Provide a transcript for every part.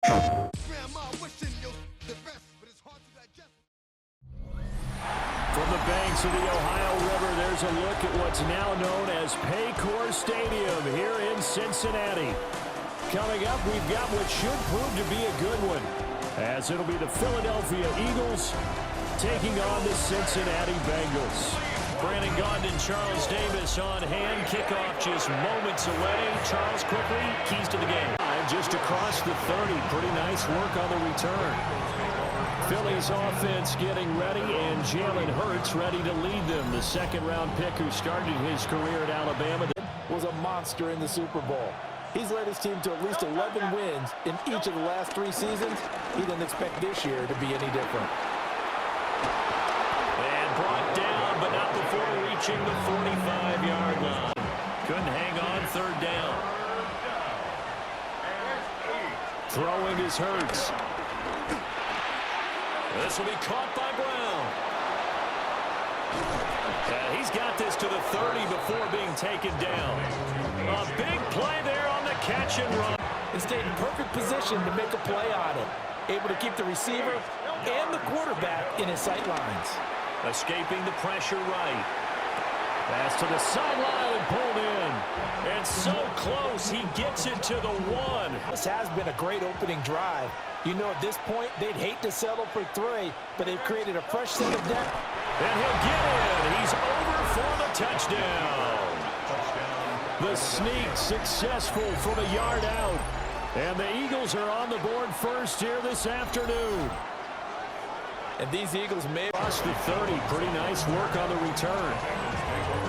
From the banks of the Ohio River, there's a look at what's now known as Paycor Stadium here in Cincinnati. Coming up, we've got what should prove to be a good one, as it'll be the Philadelphia Eagles taking on the Cincinnati Bengals. Brandon Gaudin, Charles Davis on hand. Kickoff just moments away. Charles quickly, keys to the game. Just across the 30. Pretty nice work on the return. Philly's offense getting ready, and Jalen Hurts ready to lead them. The second-round pick who started his career at Alabama was a monster in the Super Bowl. He's led his team to at least 11 wins in each of the last 3 seasons. He didn't expect this year to be any different. And brought down, but not before reaching the 45-yard line. Couldn't hang on, third down. Throwing is Hurts. This will be caught by Brown. He's got this to the 30 before being taken down. A big play there on the catch and run. He stayed in perfect position to make a play on it. Able to keep the receiver and the quarterback in his sight lines. Escaping the pressure right. Pass to the sideline and pulled in. And so close, he gets it to the 1. This has been a great opening drive. You know, at this point, they'd hate to settle for 3, but they've created a fresh set of depth. And he'll get in. He's over for the touchdown. The sneak successful from a yard out. And the Eagles are on the board first here this afternoon. And these Eagles may cross the 30. Pretty nice work on the return.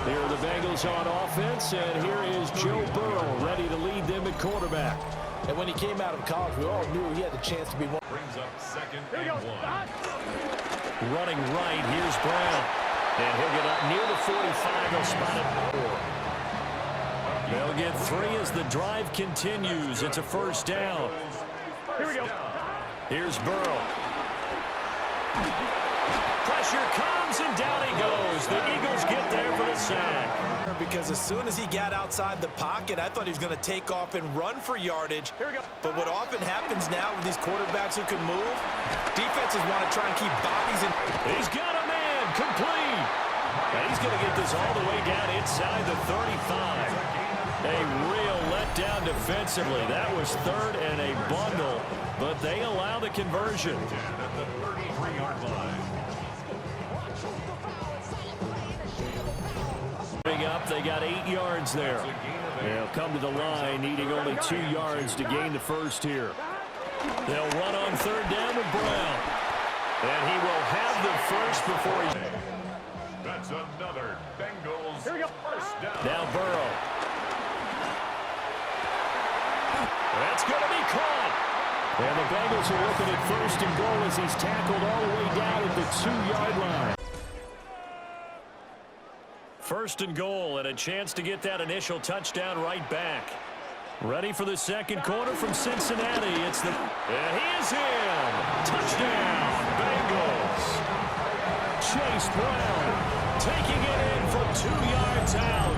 Here are the Bengals on offense, and here is Joe Burrow ready to lead them at quarterback. And when he came out of college, we all knew he had the chance to be one. Brings up second and 1. Running right, here's Brown. And he'll get up near the 45. He'll spot it. They'll get 3 as the drive continues. It's a first down. Here we go. Here's Burrow. Pressure comes, and down he goes. The Eagles get there for the sack. Because as soon as he got outside the pocket, I thought he was going to take off and run for yardage. Here we go. But what often happens now with these quarterbacks who can move, defenses want to try and keep bodies in. He's got a man, complete. And he's going to get this all the way down inside the 35. A real letdown defensively. That was third and a bundle, but they allow the conversion. At the 33-yard line. Up, they got 8 yards there. They'll come to the line, needing only 2 yards to gain the first here. They'll run on third down with Brown. And he will have the first before he... That's another Bengals first down. Now Burrow. That's going to be caught. And the Bengals are looking at first and goal as he's tackled all the way down at the 2-yard line. First and goal, and a chance to get that initial touchdown right back. Ready for the second quarter from Cincinnati. It's the... And he is in. Touchdown, Bengals. Chase Brown taking it in from 2 yards out.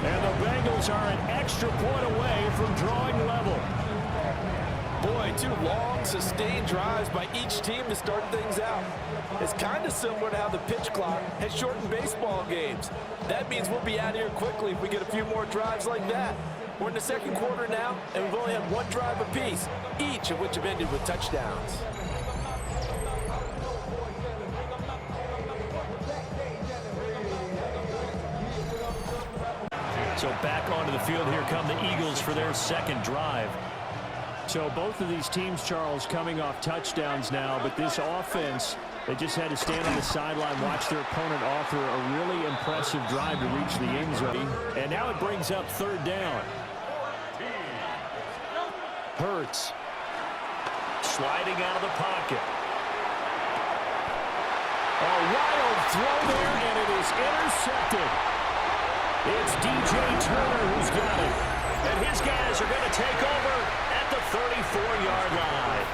And the Bengals are an extra point away from drawing level. Boy, 2 long, sustained drives by each team to start things out. It's kind of similar to how the pitch clock has shortened baseball games. That means we'll be out here quickly if we get a few more drives like that. We're in the second quarter now, and we've only had 1 drive apiece, each of which have ended with touchdowns. So back onto the field, here come the Eagles for their second drive. So both of these teams, Charles, coming off touchdowns now, but this offense, they just had to stand on the sideline, watch their opponent offer a really impressive drive to reach the end zone. And now it brings up third down. Hurts sliding out of the pocket. A wild throw there, and it is intercepted. It's DJ Turner who's got it. And his guys are going to take over at the 34-yard line.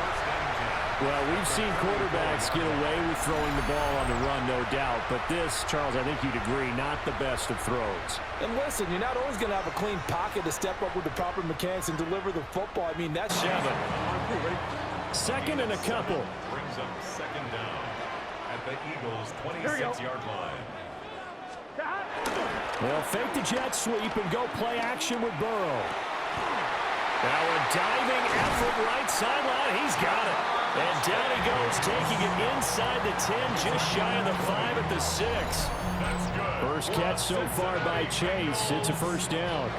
Well, we've seen quarterbacks get away with throwing the ball on the run, no doubt. But this, Charles, I think you'd agree, not the best of throws. And listen, you're not always going to have a clean pocket to step up with the proper mechanics and deliver the football. I mean, that's 7. Second and a couple. Brings up second down at the Eagles' 26-yard line. They'll fake the jet sweep and go play action with Burrow. Now a diving effort right sideline. He's got it. And down he goes, taking it inside the 10, just shy of the 5 at the 6. That's good. First catch so far by Chase. It's a first down.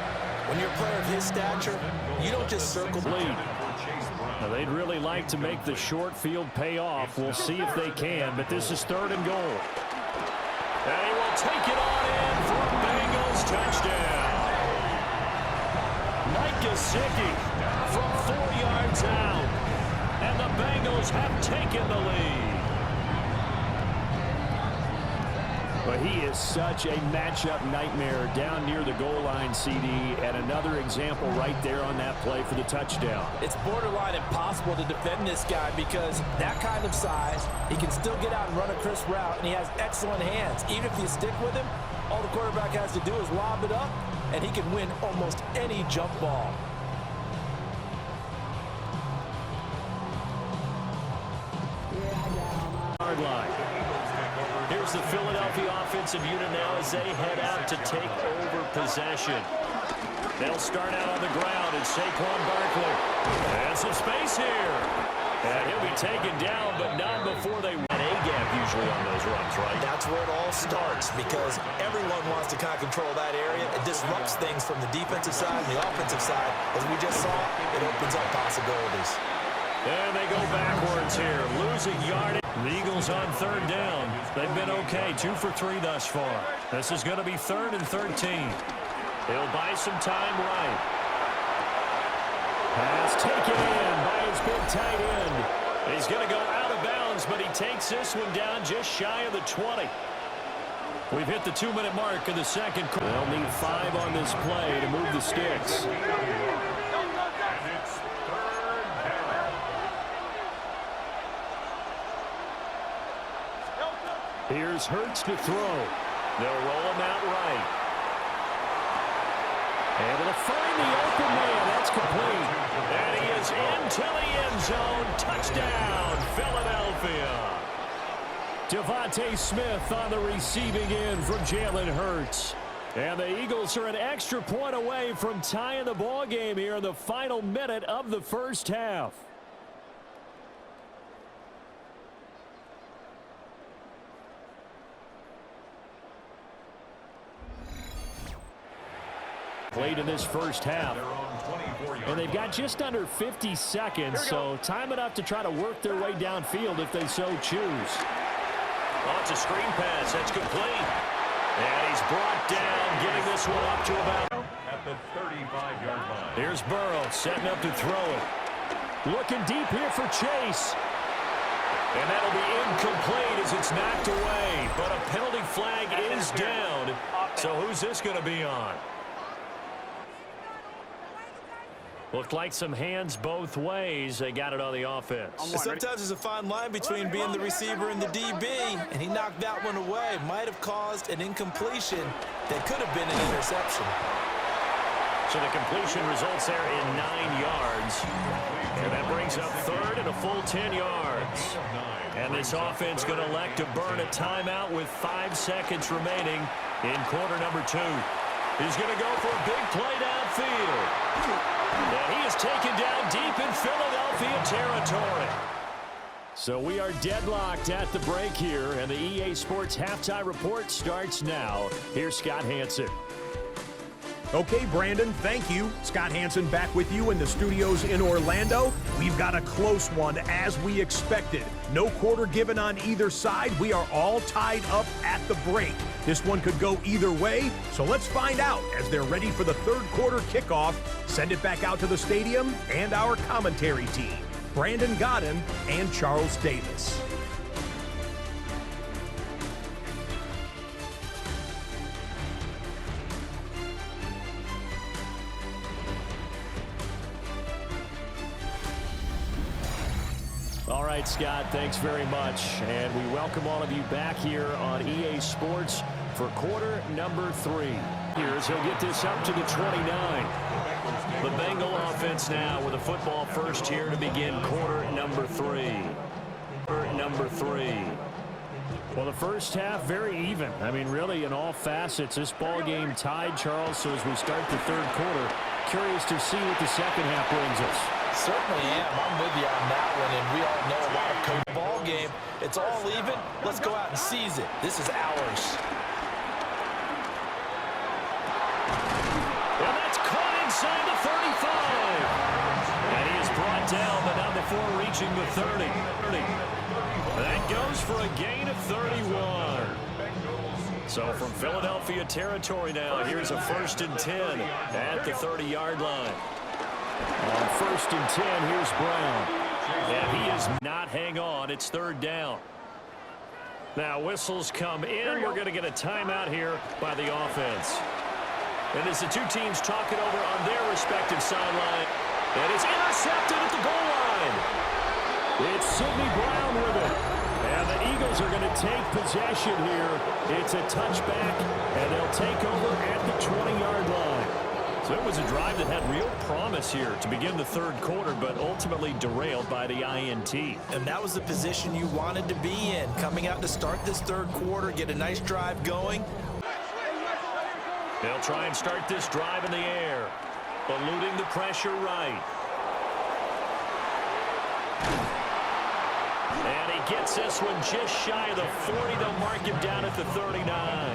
When you're a player of his stature, you don't just circle the lead. Now, they'd really like to make the short field pay off. We'll see if they can, but this is third and goal. And he will take it on in for a Bengals touchdown. Mike Gesicki from 4 yards out. And the Bengals have taken the lead. But he is such a matchup nightmare down near the goal line, CD, and another example right there on that play for the touchdown. It's borderline impossible to defend this guy because that kind of size, he can still get out and run a crisp route, and he has excellent hands. Even if you stick with him, all the quarterback has to do is lob it up, and he can win almost any jump ball. Line. Here's the Philadelphia offensive unit now as they head out to take over possession. They'll start out on the ground, and Saquon Barkley has some space here. And he'll be taken down, but not before they win a gap usually on those runs, right? That's where it all starts because everyone wants to kind of control that area. It disrupts things from the defensive side and the offensive side. As we just saw, it opens up possibilities. And they go backwards here, losing yardage. The Eagles on third down. They've been okay, 2 for 3 thus far. This is going to be 3rd and 13. They'll buy some time right. Pass taken in by his big tight end. He's going to go out of bounds, but he takes this one down just shy of the 20. We've hit the 2-minute mark of the second quarter. They'll need 5 on this play to move the sticks. Here's Hurts to throw. They'll roll him out right. Able to find the open man. That's complete. And he is into the end zone. Touchdown, Philadelphia. Devontae Smith on the receiving end from Jalen Hurts. And the Eagles are an extra point away from tying the ball game here in the final minute of the first half. Played in this first half. And they've got just under 50 seconds, so time enough to try to work their way downfield if they so choose. Oh, it's a screen pass. That's complete. And he's brought down, getting this one up to about at the 35-yard line. Here's Burrow setting up to throw it. Looking deep here for Chase. And that'll be incomplete as it's knocked away. But a penalty flag is down. So who's this going to be on? Looked like some hands both ways. They got it on the offense. Sometimes there's a fine line between being the receiver and the DB, and he knocked that one away. Might have caused an incompletion that could have been an interception. So the completion results there in 9 yards. And that brings up third and a full 10 yards. And this offense going to elect to burn a timeout with 5 seconds remaining in quarter number 2. He's going to go for a big play downfield. And he is taken down deep in Philadelphia territory. So we are deadlocked at the break here, and the EA Sports Halftime Report starts now. Here's Scott Hanson. Okay, Brandon, thank you. Scott Hanson back with you in the studios in Orlando. We've got a close one as we expected. No quarter given on either side. We are all tied up at the break. This one could go either way, so let's find out as they're ready for the third quarter kickoff. Send it back out to the stadium and our commentary team, Brandon Godden and Charles Davis. All right, Scott, thanks very much. And we welcome all of you back here on EA Sports for quarter number 3. Here's he'll get this up to the 29. The Bengal offense now with a football first here to begin quarter number 3. Well, the first half, very even. I mean, really, in all facets, this ball game tied, Charles. So as we start the third quarter, curious to see what the second half brings us. Certainly am. I'm with you on that one, and we all know a lot of coach ball game. It's all even. Let's go out and seize it. This is ours. And that's caught inside the 35. And he is brought down, but not before reaching the 30. That goes for a gain of 31. So from Philadelphia territory now, here's a 1st and 10 at the 30-yard line. On 1st and 10, here's Brown. And he is not hang on. It's 3rd down. Now whistles come in. We're going to get a timeout here by the offense. And as the two teams talk it over on their respective sideline, and it's intercepted at the goal line. It's Sidney Brown with it. And the Eagles are going to take possession here. It's a touchback, and they'll take over at the 20-yard line. So it was a drive that had real promise here to begin the third quarter, but ultimately derailed by the INT. And that was the position you wanted to be in. Coming out to start this third quarter, get a nice drive going. They'll try and start this drive in the air, eluding the pressure right. And he gets this one just shy of the 40. They'll mark him down at the 39.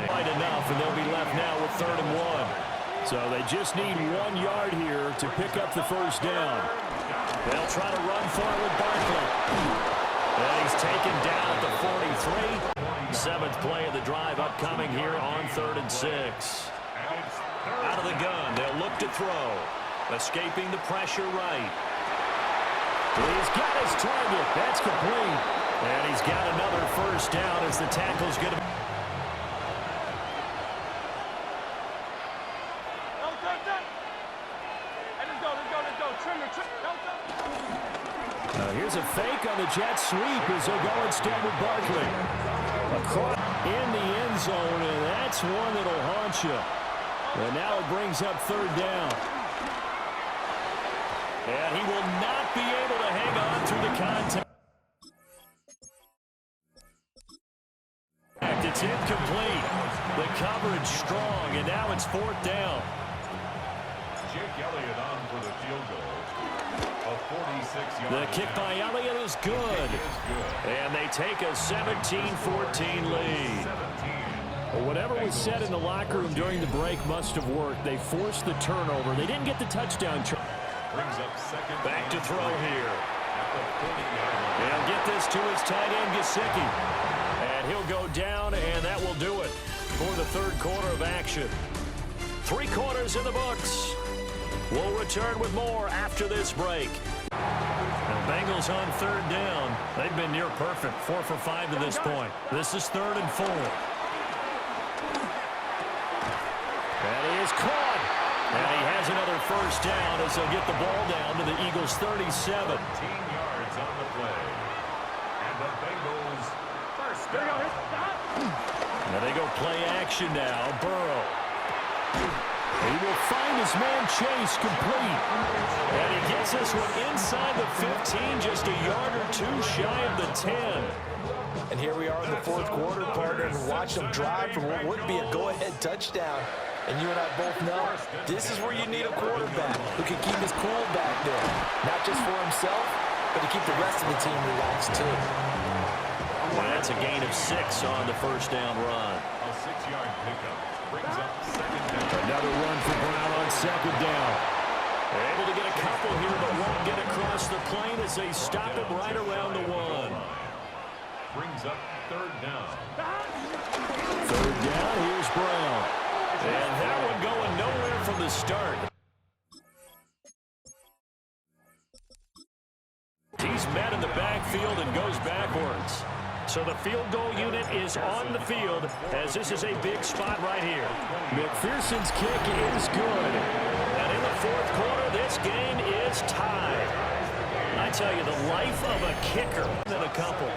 Quite enough, and they'll be left now with 3rd and 1. So they just need 1 yard here to pick up the first down. They'll try to run forward Barkley. And he's taken down at the 43. 7th play of the drive upcoming here on 3rd and 6. Out of the gun, they'll look to throw. Escaping the pressure right. He's got his target. That's complete. And he's got another first down as the tackle's going to... Here's a fake on the jet sweep as they'll go instead with Barkley. Across in the end zone, and that's one that'll haunt you. And now it brings up 3rd down. And he will not be able to hang on through the contact. It's incomplete. The coverage strong, and now it's 4th down. Jake Elliott on for the field goal. A 46-yard. The kick by Elliott is good. And they take a 17-14 lead. Well, whatever was said in the locker room during the break must have worked. They forced the turnover. They didn't get the touchdown. Brings up 2nd. Back to throw here. They'll get this to his tight end, Gesicki. And he'll go down, and that will do it for the third quarter of action. 3 quarters in the books. We'll return with more after this break. The Bengals on 3rd down. They've been near perfect, 4 for 5 to this point. This is 3rd and 4. And he is caught. And he has another first down as they'll get the ball down to the Eagles' 37. 17 yards on the play. And the Bengals first down. Now they go play action now. Burrow. He will find his man Chase complete. And he gets this one inside the 15, just a yard or 2 shy of the 10. And here we are in the 4th quarter, partner, and watch them drive for what would be a go-ahead touchdown. And you and I both know this is where you need a quarterback who can keep his cool back there. Not just for himself, but to keep the rest of the team relaxed too. Well, that's a gain of 6 on the first down run. A 6-yard pickup brings up 2nd down. Another run for Brown on 2nd down. They're able to get a couple here, but won't get across the plane as they stop it right around the 1. Brings up 3rd down. 3rd down, here's Brown. And that one going nowhere from the start. He's met in the backfield and goes backwards. So the field goal unit is on the field as this is a big spot right here. McPherson's kick is good. And in the 4th quarter, this game is tied. I tell you, the life of a kicker than a couple.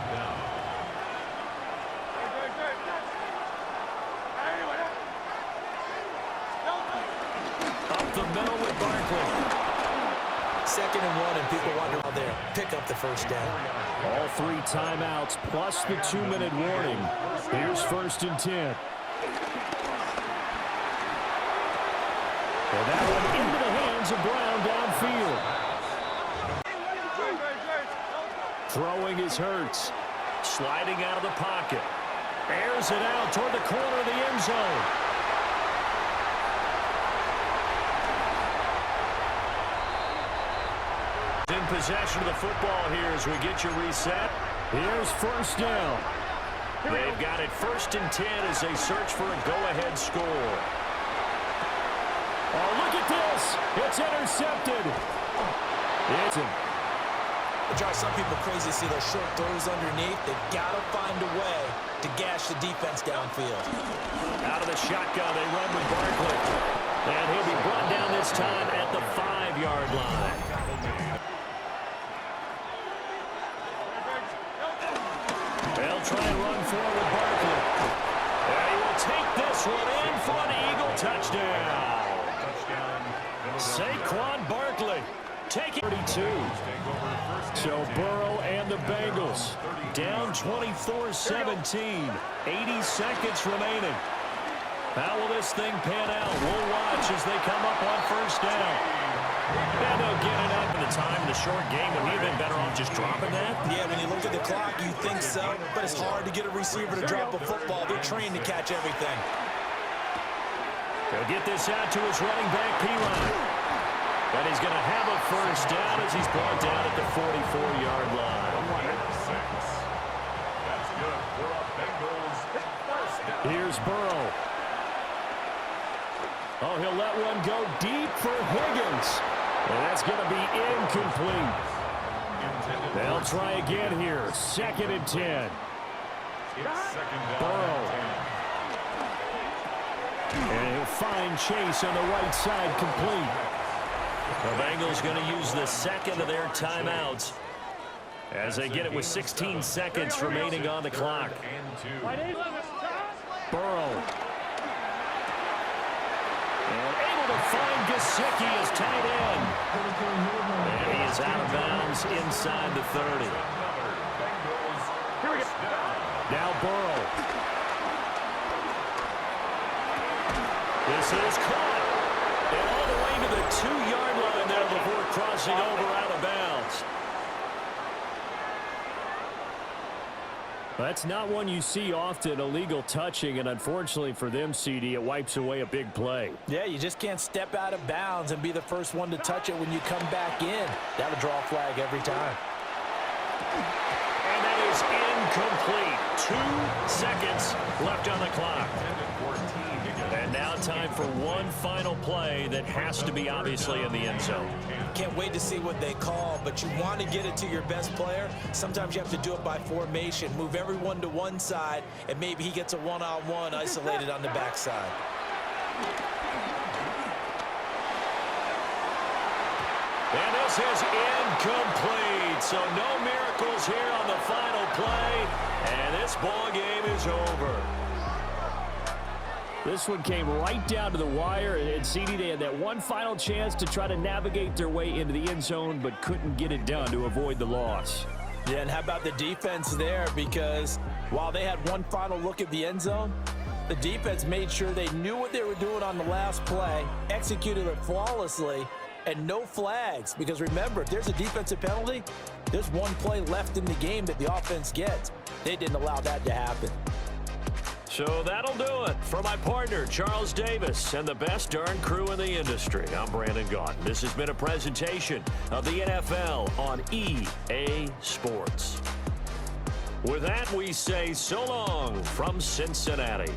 Up the middle with Barkley. pick up the first down. All 3 timeouts plus the 2-minute warning. Here's 1st and 10. And that one into the hands of Brown downfield. Throwing is Hurts. Sliding out of the pocket. Airs it out toward the corner of the end zone. In possession of the football here as we get you reset. Here's 1st down. They've got it 1st and 10 as they search for a go-ahead score. Oh, look at this. It's intercepted. It's him. It drives some people crazy to see those short throws underneath. They've got to find a way to gash the defense downfield. Out of the shotgun, they run with Barkley. And he'll be brought down this time at the 5-yard line. They'll try and run forward with Barkley. And he will take this one in for an Eagle touchdown. Saquon Barkley taking 32. So Burrow and the Bengals down 24-17. 80 seconds remaining. How will this thing pan out? We'll watch as they come up on 1st down. And they'll get it up in the time in the short game. Would he have been better off just dropping that? Yeah, when you look at the clock, you think so. But it's hard to get a receiver to drop a football. They're trained to catch everything. He'll get this out to his running back, P-Ryan. And he's going to have a 1st down as he's brought down at the 44-yard line. That's good for a Bengals first down. Here's Burrow. Oh, he'll let one go deep for Higgins. And that's going to be incomplete. They'll try again here. 2nd and 10. It's 2nd down. Burrow. And he'll find Chase on the right side complete. The Bengals going to use the 2nd of their timeouts as they get it with 16 seconds remaining on the clock. Burrow. And able to find Gesicki as tight end. And he is out of bounds inside the 30. Now Burrow. This is caught. And all the way to the 2-yard line there before crossing over out of bounds. That's not one you see often, illegal touching, and unfortunately for them, CD, it wipes away a big play. Yeah, you just can't step out of bounds and be the first one to touch it when you come back in. That would draw a flag every time. And that is incomplete. 2 seconds left on the clock. And now time for one final play that has to be obviously in the end zone. Can't wait to see what they call, but you want to get it to your best player. Sometimes you have to do it by formation. Move everyone to one side, and maybe he gets a one-on-one isolated on the backside. And this is incomplete. So no miracles here on the final play. And this ball game is over. This one came right down to the wire, and CD, they had that one final chance to try to navigate their way into the end zone, but couldn't get it done to avoid the loss. Yeah, and how about the defense there? Because while they had one final look at the end zone, the defense made sure they knew what they were doing on the last play, executed it flawlessly, and no flags. Because remember, if there's a defensive penalty, there's one play left in the game that the offense gets. They didn't allow that to happen. So that'll do it for my partner, Charles Davis, and the best darn crew in the industry. I'm Brandon Gaudin. This has been a presentation of the NFL on EA Sports. With that, we say so long from Cincinnati.